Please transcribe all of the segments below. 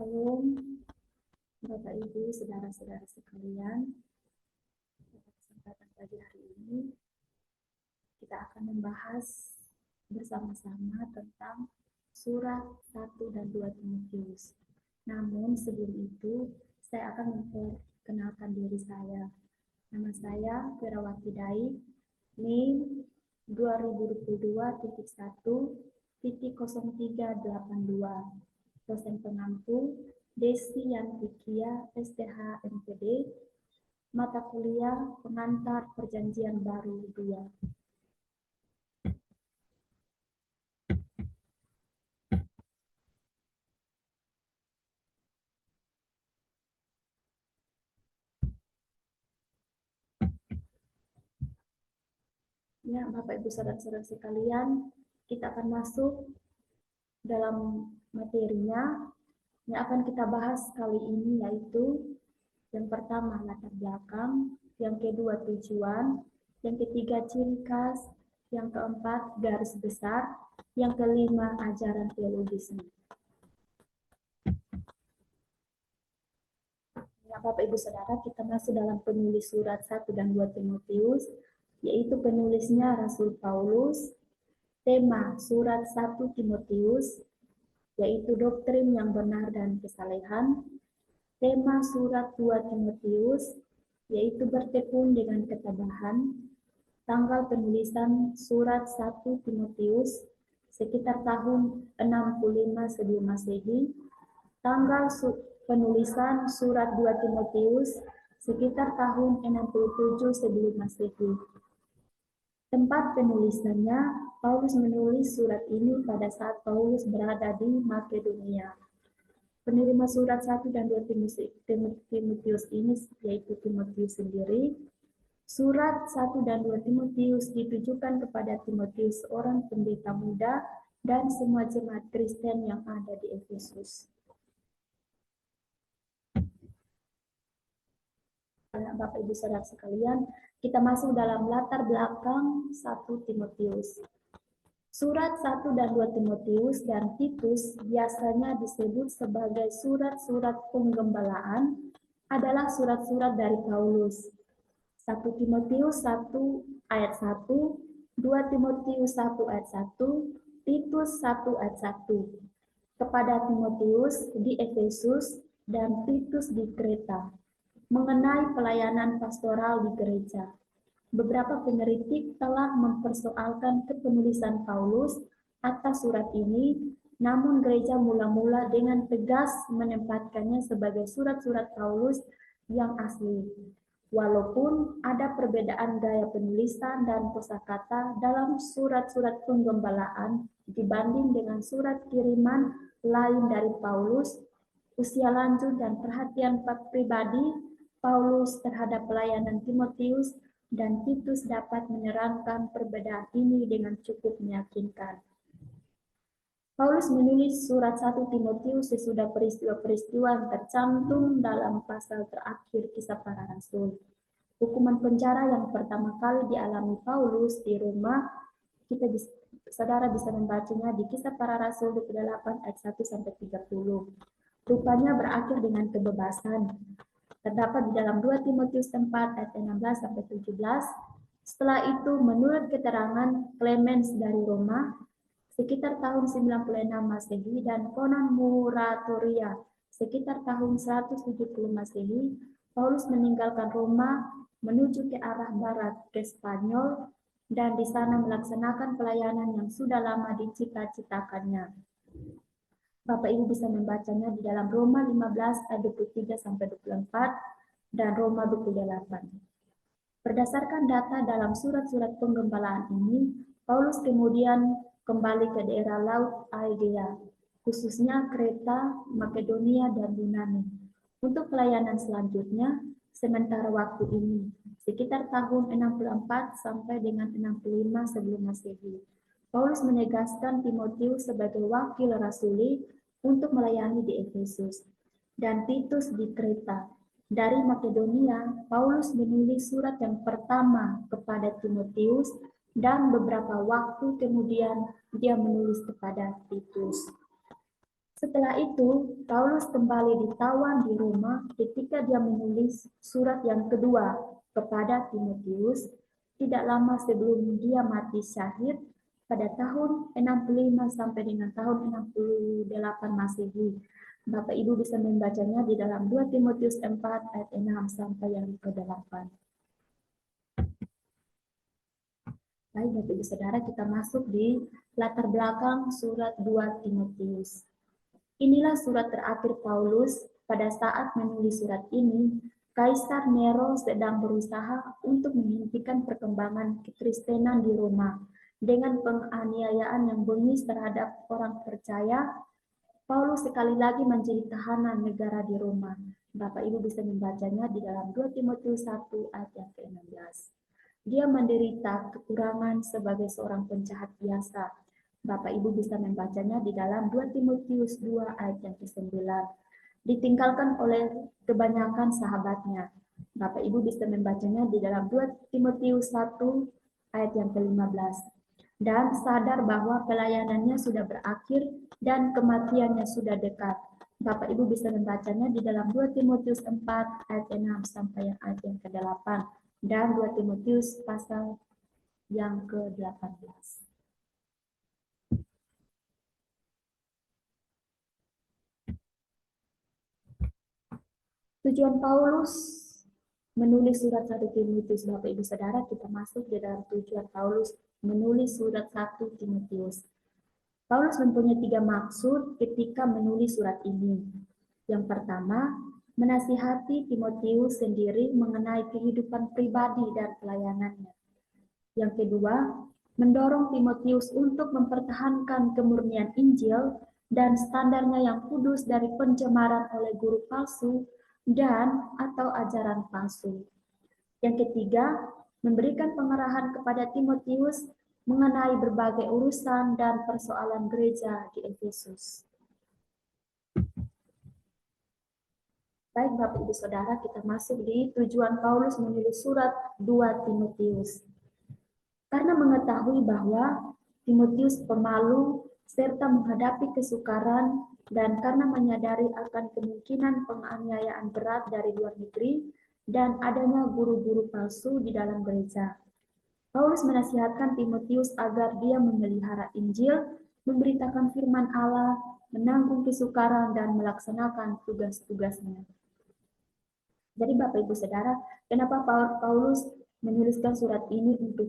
Shalom, Bapak Ibu, saudara-saudara sekalian. Pada kesempatan pagi hari ini, kita akan membahas bersama-sama tentang surat 1 dan 2 Timotius. Namun sebelum itu, saya akan memperkenalkan diri saya. Nama saya Ferawati Dai, NIM 2022.1.0382. Dosen pengampu Desi Yantikia STH MPD, mata kuliah pengantar perjanjian baru 2. Ya, Bapak Ibu saudara-saudara sekalian, kita akan masuk dalam materinya yang akan kita bahas kali ini, yaitu yang pertama latar belakang, yang kedua tujuan, yang ketiga ciri khas, yang keempat garis besar, yang kelima ajaran teologisnya. Ya, Bapak Ibu Saudara, kita masuk dalam penulis surat 1 dan 2 Timotius, yaitu penulisnya Rasul Paulus. Tema surat 1 Timotius yaitu doktrin yang benar dan kesalehan. Tema surat 2 Timotius yaitu bertekun dengan ketabahan. Tanggal penulisan surat 1 Timotius sekitar tahun 65 sebelum Masehi. Tanggal penulisan surat 2 Timotius sekitar tahun 67 sebelum Masehi. Tempat penulisannya, Paulus menulis surat ini pada saat Paulus berada di Makedonia. Penerima surat 1 dan 2 Timotius ini yaitu Timotius sendiri. Surat 1 dan 2 Timotius ditujukan kepada Timotius, seorang pendeta muda, dan semua jemaat Kristen yang ada di Efesus. Bapak Ibu Saudara sekalian, kita masuk dalam latar belakang 1 Timotius. Surat 1 dan 2 Timotius dan Titus biasanya disebut sebagai surat-surat penggembalaan, adalah surat-surat dari Paulus. 1 Timotius 1 ayat 1, 2 Timotius 1 ayat 1, Titus 1 ayat 1. Kepada Timotius di Efesus dan Titus di Kreta, mengenai pelayanan pastoral di gereja. Beberapa pengkritik telah mempersoalkan kepenulisan Paulus atas surat ini, namun gereja mula-mula dengan tegas menempatkannya sebagai surat-surat Paulus yang asli. Walaupun ada perbedaan gaya penulisan dan kosakata dalam surat-surat penggembalaan dibanding dengan surat kiriman lain dari Paulus, usia lanjut dan perhatian pribadi Paulus terhadap pelayanan Timotius dan Titus dapat menerangkan perbedaan ini dengan cukup meyakinkan. Paulus menulis surat 1 Timotius sesudah peristiwa-peristiwa yang tercantum dalam pasal terakhir Kisah Para Rasul. Hukuman penjara yang pertama kali dialami Paulus di Roma, saudara bisa membacanya di Kisah Para Rasul 28 ayat 1-30. Rupanya berakhir dengan kebebasan. Terdapat di dalam 2 Timotius 4 ayat 16-17. Setelah itu, menurut keterangan Clemens dari Roma, sekitar tahun 96 Masehi dan Konon Muratoria sekitar tahun 170 Masehi, Paulus meninggalkan Roma menuju ke arah barat ke Spanyol dan di sana melaksanakan pelayanan yang sudah lama dicita-citakannya. Bapak Ibu bisa membacanya di dalam Roma 15 ayat 23-24 dan Roma 28. Berdasarkan data dalam surat-surat penggembalaan ini, Paulus kemudian kembali ke daerah Laut Aegea, khususnya Kreta, Makedonia, dan Yunani. Untuk pelayanan selanjutnya, sementara waktu ini, sekitar tahun 64 sampai dengan 65 sebelum Masehi, Paulus menegaskan Timotius sebagai wakil rasuli untuk melayani di Efesus dan Titus di Kreta. Dari Makedonia, Paulus menulis surat yang pertama kepada Timotius dan beberapa waktu kemudian dia menulis kepada Titus. Setelah itu, Paulus kembali ditawan di Roma ketika dia menulis surat yang kedua kepada Timotius tidak lama sebelum dia mati syahid pada tahun 65 sampai dengan tahun 68 Masehi. Bapak Ibu bisa membacanya di dalam 2 Timotius 4 ayat 6 sampai yang ke-8. Baik, Bapak Ibu Saudara, kita masuk di latar belakang surat 2 Timotius. Inilah surat terakhir Paulus. Pada saat menulis surat ini, Kaisar Nero sedang berusaha untuk menghentikan perkembangan kekristenan di Roma. Dengan penganiayaan yang bengis terhadap orang percaya, Paulus sekali lagi menjadi tahanan negara di Roma. Bapak Ibu bisa membacanya di dalam 2 Timotius 1 ayat yang ke-16. Dia menderita kekurangan sebagai seorang penjahat biasa. Bapak Ibu bisa membacanya di dalam 2 Timotius 2 ayat yang ke-9. Ditinggalkan oleh kebanyakan sahabatnya. Bapak Ibu bisa membacanya di dalam 2 Timotius 1 ayat yang ke-15. Dan sadar bahwa pelayanannya sudah berakhir dan kematiannya sudah dekat. Bapak Ibu bisa membacanya di dalam 2 Timotius 4 ayat 6 sampai ayat yang ke-8 dan 2 Timotius pasal yang ke-18. Tujuan Paulus menulis surat 1 Timotius, Bapak Ibu Saudara, kita masuk di dalam tujuan Paulus menulis surat 1 Timotius. Paulus mempunyai 3 maksud ketika menulis surat ini. Yang pertama, menasihati Timotius sendiri mengenai kehidupan pribadi dan pelayanannya. Yang kedua, mendorong Timotius untuk mempertahankan kemurnian Injil dan standarnya yang kudus dari pencemaran oleh guru palsu dan atau ajaran palsu. Yang ketiga, memberikan pengarahan kepada Timotius mengenai berbagai urusan dan persoalan gereja di Efesus. Baik Bapak Ibu Saudara, kita masuk di tujuan Paulus menulis surat 2 Timotius. Karena mengetahui bahwa Timotius pemalu serta menghadapi kesukaran dan karena menyadari akan kemungkinan penganiayaan berat dari luar negeri dan adanya guru-guru palsu di dalam gereja. Paulus menasihatkan Timotius agar dia memelihara Injil, memberitakan firman Allah, menanggung kesukaran, dan melaksanakan tugas-tugasnya. Jadi Bapak Ibu Saudara, kenapa Paulus menuliskan surat ini untuk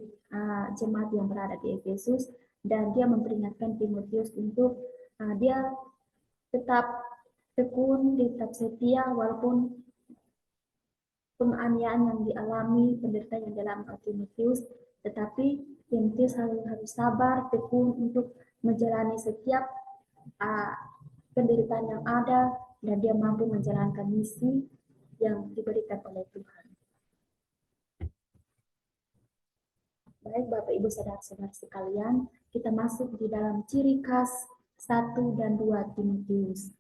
jemaat yang berada di Efesus, dan dia memperingatkan Timotius untuk dia tetap tekun, tetap setia walaupun penganiayaan yang dialami, penderitaan yang dialami Timotius, tetapi Timotius harus sabar, tekun untuk menjalani setiap penderitaan yang ada dan dia mampu menjalankan misi yang diberikan oleh Tuhan. Baik Bapak Ibu Saudara-saudara sekalian, kita masuk di dalam ciri khas 1 dan 2 Timotius.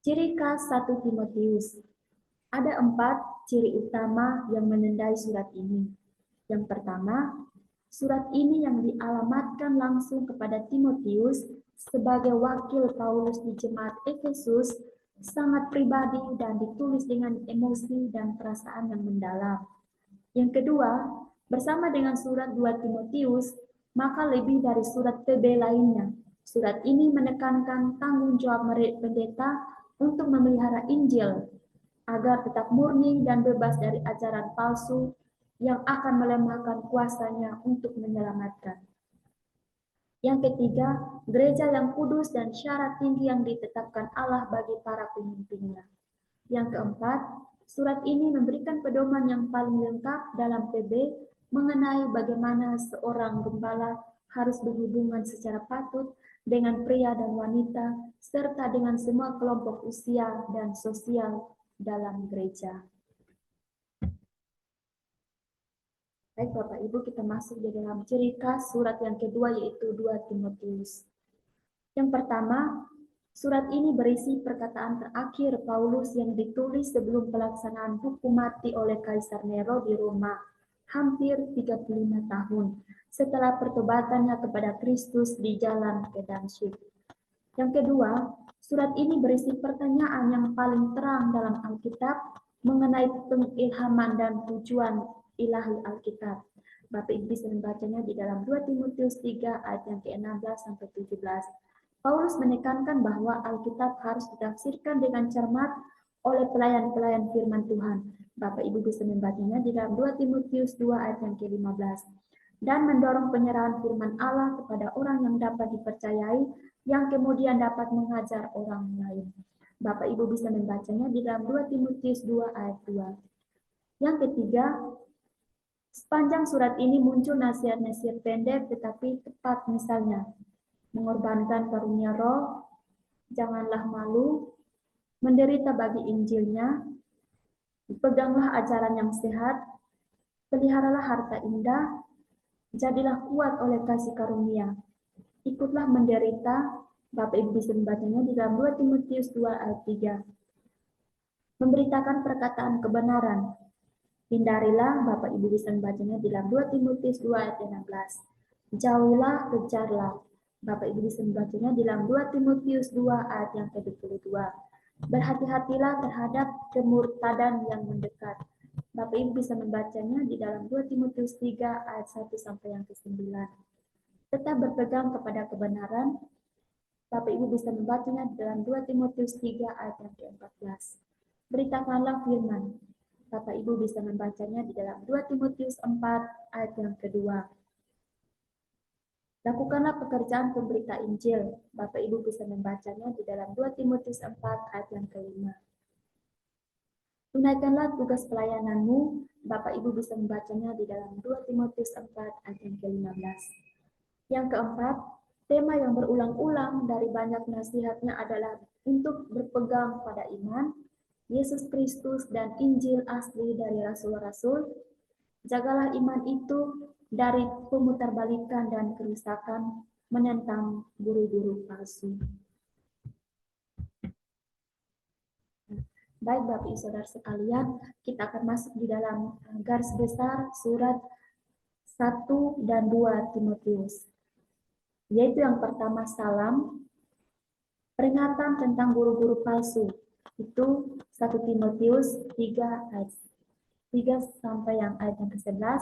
Ciri khas 1 Timotius. Ada 4 ciri utama yang menandai surat ini. Yang pertama, surat ini yang dialamatkan langsung kepada Timotius sebagai wakil Paulus di jemaat Efesus sangat pribadi dan ditulis dengan emosi dan perasaan yang mendalam. Yang kedua, bersama dengan surat 2 Timotius, maka lebih dari surat PB lainnya. Surat ini menekankan tanggung jawab pendeta untuk memelihara Injil agar tetap murni dan bebas dari ajaran palsu yang akan melemahkan kuasanya untuk menyelamatkan. Yang ketiga, gereja yang kudus dan syarat tinggi yang ditetapkan Allah bagi para pemimpinnya. Yang keempat, surat ini memberikan pedoman yang paling lengkap dalam PB mengenai bagaimana seorang gembala harus berhubungan secara patut dengan pria dan wanita, serta dengan semua kelompok usia dan sosial dalam gereja. Baik Bapak Ibu, kita masuk di dalam ciri khas surat yang kedua yaitu 2 Timotius. Yang pertama, surat ini berisi perkataan terakhir Paulus yang ditulis sebelum pelaksanaan hukum mati oleh Kaisar Nero di Roma, hampir 35 tahun setelah pertobatannya kepada Kristus di jalan ke Damsyik. Yang kedua, surat ini berisi pertanyaan yang paling terang dalam Alkitab mengenai pengilhaman dan tujuan ilahi Alkitab. Bapak Ibu bisa membacanya di dalam 2 Timotius 3 ayat yang ke-16 sampai 17. Paulus menekankan bahwa Alkitab harus ditafsirkan dengan cermat oleh pelayan-pelayan firman Tuhan. Bapak Ibu bisa membacanya di dalam 2 Timotius 2 ayat yang ke-15. Dan mendorong penyerahan firman Allah kepada orang yang dapat dipercayai, yang kemudian dapat mengajar orang lain. Bapak Ibu bisa membacanya di dalam 2 Timotius 2 ayat 2. Yang ketiga, sepanjang surat ini muncul nasihat-nasihat pendek tetapi tepat, misalnya mengorbankan karunia roh, janganlah malu, menderita bagi Injilnya, peganglah ajaran yang sehat, peliharalah harta indah, jadilah kuat oleh kasih karunia, ikutlah menderita. Bapak Ibu bisa membacanya di dalam 2 Timotius 2 ayat 3. Memberitakan perkataan kebenaran. Hindarilah, Bapak Ibu bisa membacanya di dalam 2 Timotius 2 ayat 16. Jauhilah, kejarlah. Bapak Ibu bisa membacanya di dalam 2 Timotius 2 ayat yang ke-22. Berhati-hatilah terhadap kemurtadan yang mendekat. Bapak Ibu bisa membacanya di dalam 2 Timotius 3 ayat 1 sampai yang ke-9. Tetap berpegang kepada kebenaran. Bapak Ibu bisa membacanya dalam 2 Timotius 3 ayat yang ke-14. Beritakanlah firman. Bapak Ibu bisa membacanya di dalam 2 Timotius 4 ayat yang kedua. Lakukanlah pekerjaan pemberita Injil. Bapak Ibu bisa membacanya di dalam 2 Timotius 4 ayat yang kelima. Tunaikanlah tugas pelayananmu. Bapak Ibu bisa membacanya di dalam 2 Timotius 4 ayat yang ke-15. Yang keempat, tema yang berulang-ulang dari banyak nasihatnya adalah untuk berpegang pada iman, Yesus Kristus dan Injil asli dari Rasul-Rasul. Jagalah iman itu dari pemutarbalikan dan kerusakan menentang guru-guru palsu. Baik Bapak Ibu Saudara sekalian, kita akan masuk di dalam garis besar surat 1 dan 2 Timotius. Yaitu yang pertama salam, peringatan tentang guru-guru palsu. Itu 1 Timotius 3 ayat 3 sampai yang ayat yang ke-11.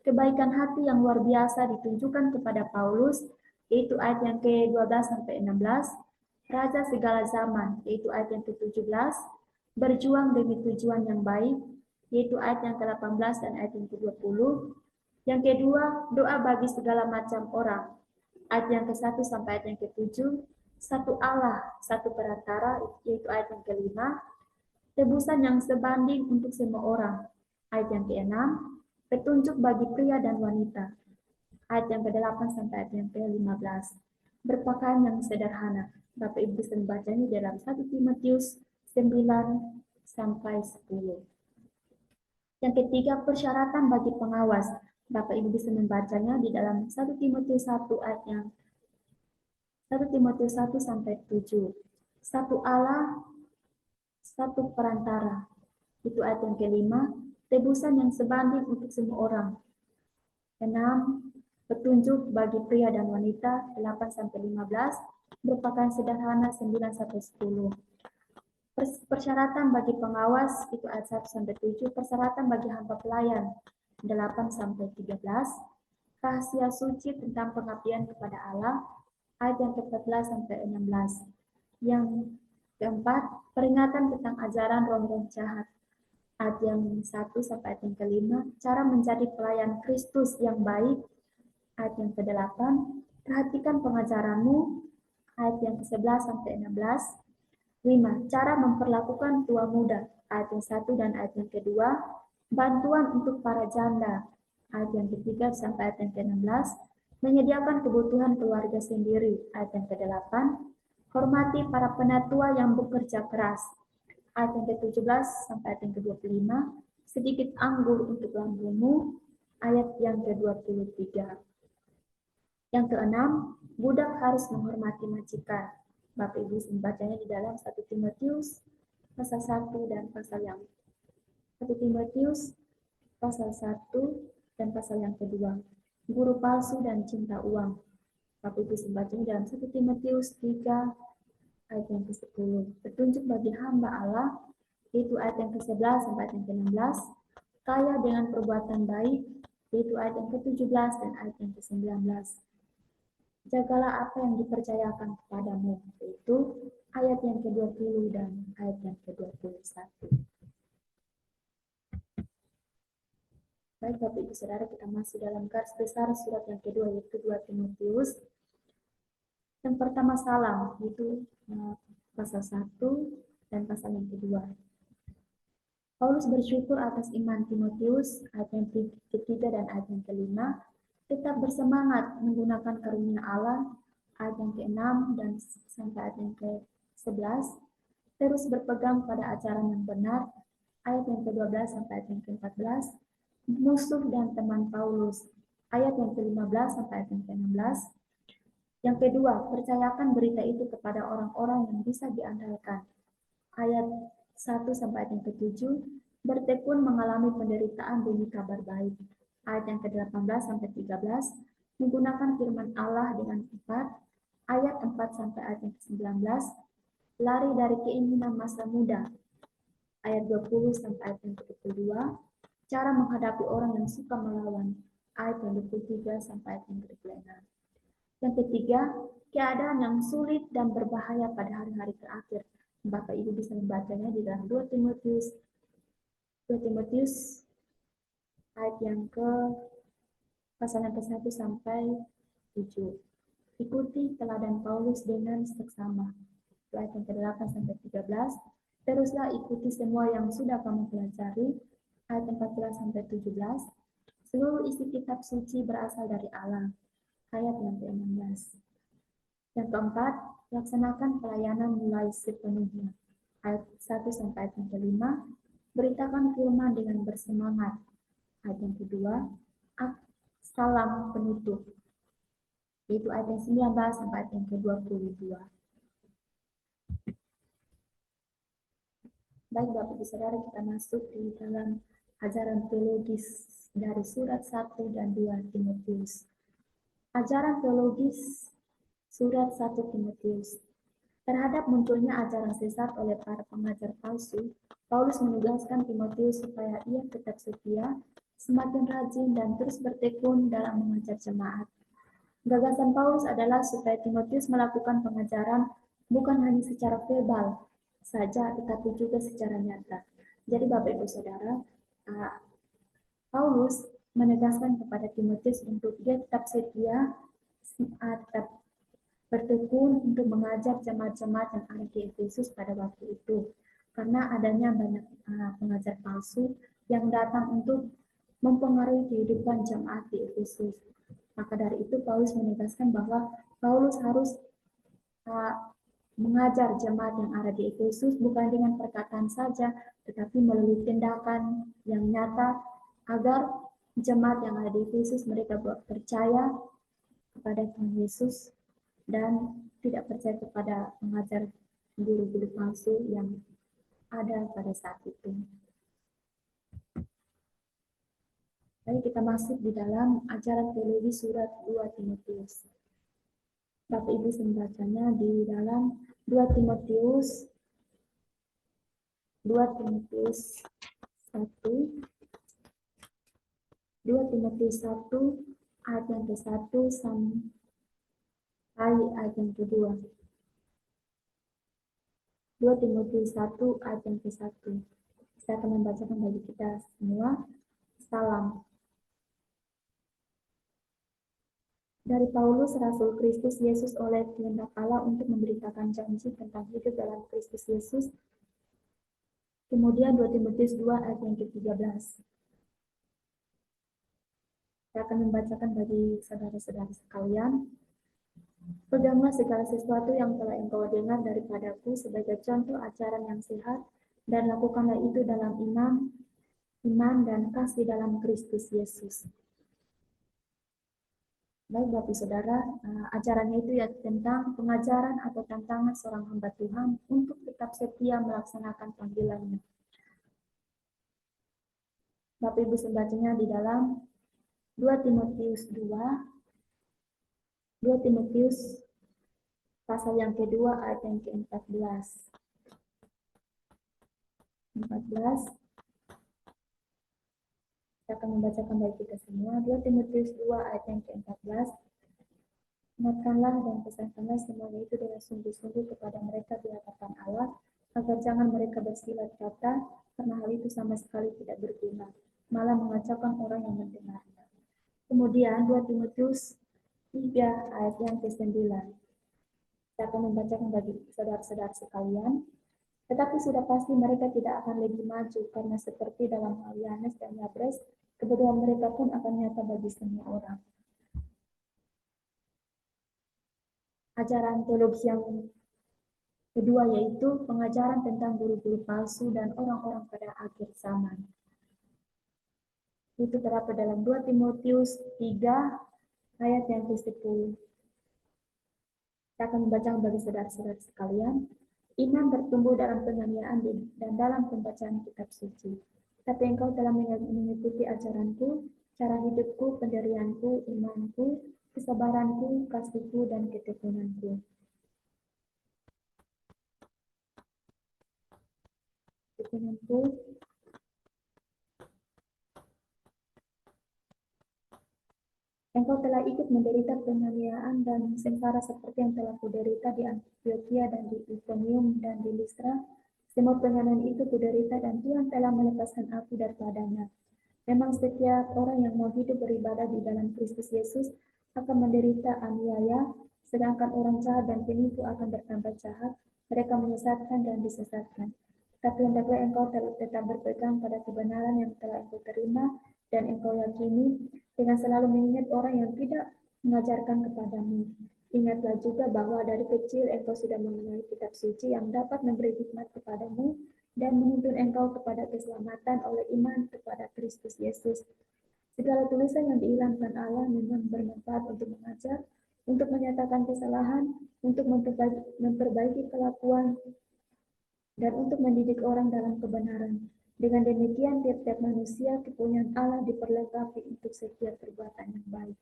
Kebaikan hati yang luar biasa ditunjukkan kepada Paulus, yaitu ayat yang ke-12 sampai 16. Raja segala zaman, yaitu ayat yang ke-17. Berjuang demi tujuan yang baik, yaitu ayat yang ke-18 dan ayat yang ke-20. Yang kedua, doa bagi segala macam orang, ayat yang ke-1 sampai ayat yang ke-7. Satu Allah, satu perantara, yaitu ayat yang ke-5. Tebusan yang sebanding untuk semua orang, ayat yang ke-6. Petunjuk bagi pria dan wanita, ayat yang ke-8 sampai ayat yang ke-15. Berpakaian yang sederhana. Bapak Ibu bisa membacanya dalam 1 Timotius 9 sampai 10. Yang ketiga, persyaratan bagi pengawas. Bapak Ibu bisa membacanya di dalam 1 Timotius 1 ayat yang 1 Timotius 1 sampai 7. Satu Allah, satu perantara. Itu ayat yang ke-5. Tebusan yang sebanding untuk semua orang. 6. Petunjuk bagi pria dan wanita 8 sampai 15. Berpakaian sederhana 9 sampai 10. Persyaratan bagi pengawas itu ayat 1 sampai 7. Persyaratan bagi hamba pelayan 8 sampai 13. Rahasia suci tentang pengabdian kepada Allah ayat yang ke-14 sampai 16. Yang keempat, peringatan tentang ajaran roh-roh jahat ayat yang 1 sampai ayat yang ke-5. Cara menjadi pelayan Kristus yang baik ayat yang ke-8. Perhatikan pengajaranmu ayat yang ke-11 sampai 16. 5. Cara memperlakukan tua muda ayat yang 1 dan ayat yang ke-2. Bantuan untuk para janda ayat yang ke-3 sampai ayat yang ke-16. Menyediakan kebutuhan keluarga sendiri ayat yang ke-8. Hormati para penatua yang bekerja keras ayat yang ke-17 sampai ayat yang ke-25. Sedikit anggur untuk lambungmu ayat yang ke-23. Yang keenam, budak harus menghormati majikan. Bapak Ibu membacanya di dalam 1 Timotius pasal 1 dan pasal yang 1 Timotius pasal 1 dan pasal yang kedua. Guru palsu dan cinta uang. Bapak Ibu membacanya dalam 1 Timotius 3 ayat yang ke-10. Petunjuk bagi hamba Allah, yaitu ayat yang ke-11 sampai ayat yang ke-16. Kaya dengan perbuatan baik, yaitu ayat yang ke-17 dan ayat yang ke-19. Jagalah apa yang dipercayakan kepadamu, yaitu ayat yang ke-20 dan ayat yang ke-21. Baik Bapak Ibu Saudara, kita masih dalam garis besar surat yang kedua, yaitu 2 Timotius. Yang pertama salam, yaitu pasal 1 dan pasal yang kedua. Paulus bersyukur atas iman Timotius, ayat yang ketiga dan ayat yang kelima, tetap bersemangat menggunakan karunia Allah, ayat yang ke-6 dan sampai ayat yang ke-11, terus berpegang pada ajaran yang benar, ayat yang ke-12 sampai ayat yang ke-14, musuh dan teman Paulus, ayat yang ke-15 sampai ayat yang ke-16. Yang kedua, percayakan berita itu kepada orang-orang yang bisa diandalkan, ayat 1 sampai ayat yang ke-7, bertekun mengalami penderitaan demi kabar baik. Ayat yang ke-18 sampai 13, menggunakan firman Allah dengan tepat. Ayat 4 sampai ayat yang ke-19, lari dari keinginan masa muda. Ayat 20 sampai ayat yang ke-22, cara menghadapi orang yang suka melawan. Ayat yang 23 sampai ayat yang ke-26. Yang ketiga, keadaan yang sulit dan berbahaya pada hari-hari terakhir. Bapak Ibu bisa membacanya di dalam 2 Timotius ayat yang pasal yang ke-1 sampai 7. Ikuti teladan Paulus dengan seksama. Ayat yang ke-8 sampai 13. Teruslah ikuti semua yang sudah kamu pelajari. Ayat 14 sampai 17. Seluruh isi kitab suci berasal dari Allah. Ayat yang ke-16. Yang keempat, laksanakan pelayanan mulai sepenuhnya. Ayat 1 sampai ayat yang ke-5, beritakan firman dengan bersemangat. Ayat yang kedua, salam penutup. Yaitu ayat yang 19 sampai ayat yang ke-22. Baik Bapak Ibu Saudara, kita masuk di dalam ajaran teologis dari surat 1 dan 2 Timotius. Ajaran teologis surat 1 Timotius. Terhadap munculnya ajaran sesat oleh para pengajar palsu, Paulus menugaskan Timotius supaya ia tetap setia, semakin rajin dan terus bertekun dalam mengajar jemaat. Gagasan Paulus adalah supaya Timotius melakukan pengajaran bukan hanya secara verbal saja, tetapi juga secara nyata. Jadi Bapak Ibu Saudara, Paulus menegaskan kepada Timotius untuk dia tetap setia, tetap bertekun untuk mengajar jemaat-jemaat yang ada di Efesus pada waktu itu. Karena adanya banyak pengajar palsu yang datang untuk mempengaruhi kehidupan jemaat di Efesus. Maka dari itu Paulus menegaskan bahwa Paulus harus mengajar jemaat yang ada di Efesus bukan dengan perkataan saja, tetapi melalui tindakan yang nyata agar jemaat yang ada di Efesus mereka percaya kepada Tuhan Yesus dan tidak percaya kepada pengajar guru-guru palsu yang ada pada saat itu. Lalu kita masuk di dalam ajaran teologi surat 2 Timotius. Bapak Ibu membacanya di dalam 2 Timotius 1 ayat yang ke-1 sampai ayat yang kedua. 2 Timotius 1 ayat yang ke-1. Saya akan membacakan bagi kita semua. Salam. Dari Paulus, Rasul Kristus Yesus oleh kehendak Allah untuk memberitakan janji tentang hidup dalam Kristus Yesus. Kemudian 2 Timotius 2 ayat yang ke-13. Saya akan membacakan bagi saudara-saudara sekalian. Peganglah segala sesuatu yang telah engkau dengar daripadaku sebagai contoh ajaran yang sehat, dan lakukanlah itu dalam iman dan kasih dalam Kristus Yesus. Baik Bapak Saudara, ajarannya itu ya tentang pengajaran atau tantangan seorang hamba Tuhan untuk tetap setia melaksanakan panggilannya. Bapak Ibu membacanya di dalam 2 Timotius 2 2 Timotius pasal yang kedua ayat yang ke-14. 14. Kita akan membacakan bagi kita semua. 2 Timotius 2 ayat yang ke-14. Ingatkanlah dan pesankanlah semuanya itu dengan sungguh-sungguh kepada mereka di hadapan Allah, agar jangan mereka bersilat kata, karena hal itu sama sekali tidak berguna, malah mengacaukan orang yang mendengarnya. Kemudian 2 Timotius 3 ayat yang ke-9. Kita akan membacakan bagi saudara-saudara sekalian. Tetapi sudah pasti mereka tidak akan lebih maju, karena seperti dalam hal Yanes dan Yabres, kebodohan mereka pun akan nyata bagi semua orang. Ajaran teologi yang kedua yaitu pengajaran tentang guru-guru palsu dan orang-orang pada akhir zaman. Itu terdapat dalam 2 Timotius 3 ayat yang ke-10. Kita akan membaca bagi saudara-saudara sekalian. Iman bertumbuh dalam penganiayaan dan dalam pembacaan kitab suci. Tapi engkau telah mengikuti ajaranku, cara hidupku, pendirianku, imanku, kesabaranku, kasihku, dan ketekunanku. Ketekunanku. Engkau telah ikut menderita penganiayaan dan sengsara seperti yang telah kuderita di Antioquia dan di Iconium dan di Listra. Semua penganiayaan itu kuderita dan Tuhan telah melepaskan aku daripadanya. Memang setiap orang yang mau hidup beribadah di dalam Kristus Yesus akan menderita aniaya, sedangkan orang jahat dan penipu akan bertambah jahat, mereka menyesatkan dan disesatkan. Tapi hendaklah engkau tetap berpegang pada kebenaran yang telah engkau terima dan engkau yakini, dengan selalu mengingat orang yang tidak mengajarkan kepadamu. Ingatlah juga bahwa dari kecil engkau sudah mengenal kitab suci yang dapat memberi hikmat kepadamu dan menuntun engkau kepada keselamatan oleh iman kepada Kristus Yesus. Segala tulisan yang diilhamkan Allah memang bermanfaat untuk mengajar, untuk menyatakan kesalahan, untuk memperbaiki kelakuan, dan untuk mendidik orang dalam kebenaran. Dengan demikian, tiap-tiap manusia kepunyaan Allah diperlengkapi untuk setiap perbuatan yang baik.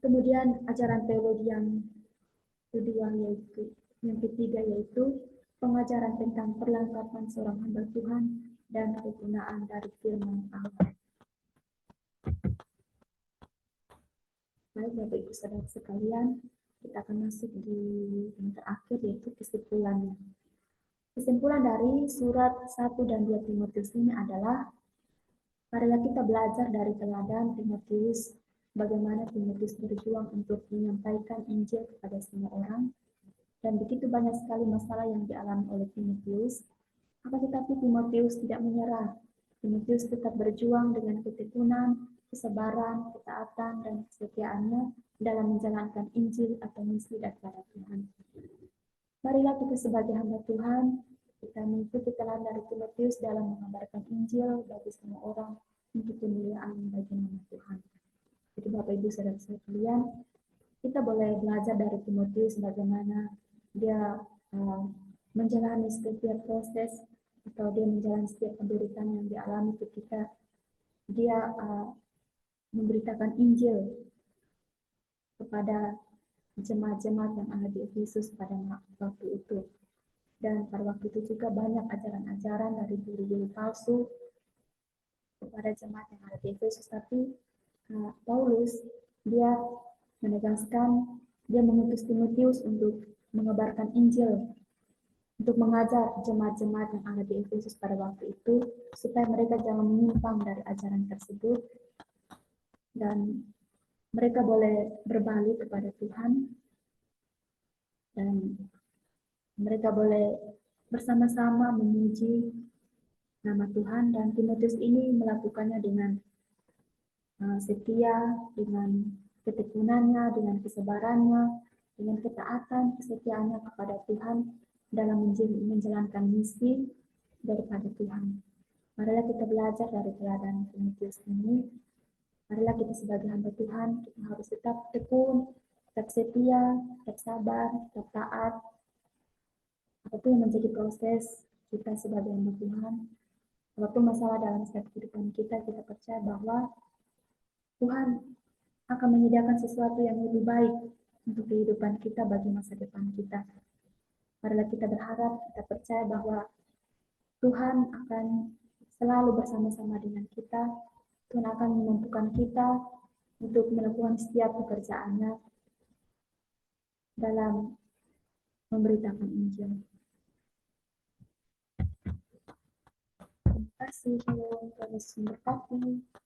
Kemudian ajaran teologi yang kedua yaitu, yang ketiga yaitu pengajaran tentang perlengkapan seorang hamba Tuhan dan kegunaan dari firman Allah. Baik Bapak Ibu Saudara sekalian, kita akan masuk di yang terakhir yaitu kesimpulannya. Kesimpulan dari surat 1 dan 2 Timotius ini adalah, marilah kita belajar dari teladan Timotius, bagaimana Timotius berjuang untuk menyampaikan Injil kepada semua orang, dan begitu banyak sekali masalah yang dialami oleh Timotius. Akan tetapi Timotius tidak menyerah. Timotius tetap berjuang dengan ketekunan, kesabaran, ketaatan, dan kesetiaannya dalam menjalankan Injil atau misi daripada Tuhan. Marilah kita sebagai hamba Tuhan, kita mengikuti teladan dari Timotius dalam mengabarkan Injil bagi semua orang untuk kemuliaan bagi nama Tuhan. Jadi Bapak Ibu Saudara sekalian, kita boleh belajar dari Timotius bagaimana dia menjalani setiap proses atau dia menjalani setiap penderitaan yang dialami ketika dia memberitakan Injil kepada jemaat-jemaat yang ada di Efesus pada waktu itu. Dan pada waktu itu juga banyak ajaran-ajaran dari guru-guru palsu kepada jemaat yang ada di Efesus. Tapi Paulus dia menegaskan, dia mengutus Timotius untuk mengabarkan Injil, untuk mengajar jemaat-jemaat yang ada di Efesus pada waktu itu, supaya mereka jangan menyimpang dari ajaran tersebut, dan mereka boleh berbalik kepada Tuhan, dan mereka boleh bersama-sama memuji nama Tuhan. Dan Timotius ini melakukannya dengan setia, dengan ketekunannya, dengan kesabarannya, dengan ketaatan, kesetiaannya kepada Tuhan dalam menjalankan misi daripada Tuhan. Marilah kita belajar dari teladan Timotius ini. Marilah kita sebagai hamba Tuhan, kita harus tetap tekun, tetap setia, tetap sabar, tetap taat. Apapun yang menjadi proses kita sebagai hamba Tuhan, apapun masalah dalam setiap kehidupan kita, kita percaya bahwa Tuhan akan menyediakan sesuatu yang lebih baik untuk kehidupan kita bagi masa depan kita. Marilah kita berharap, kita percaya bahwa Tuhan akan selalu bersama-sama dengan kita. Tuhan akan memampukan kita untuk melakukan setiap pekerjaannya dalam memberitakan Injil. Terima kasih. Tuhan Yesus memberkati.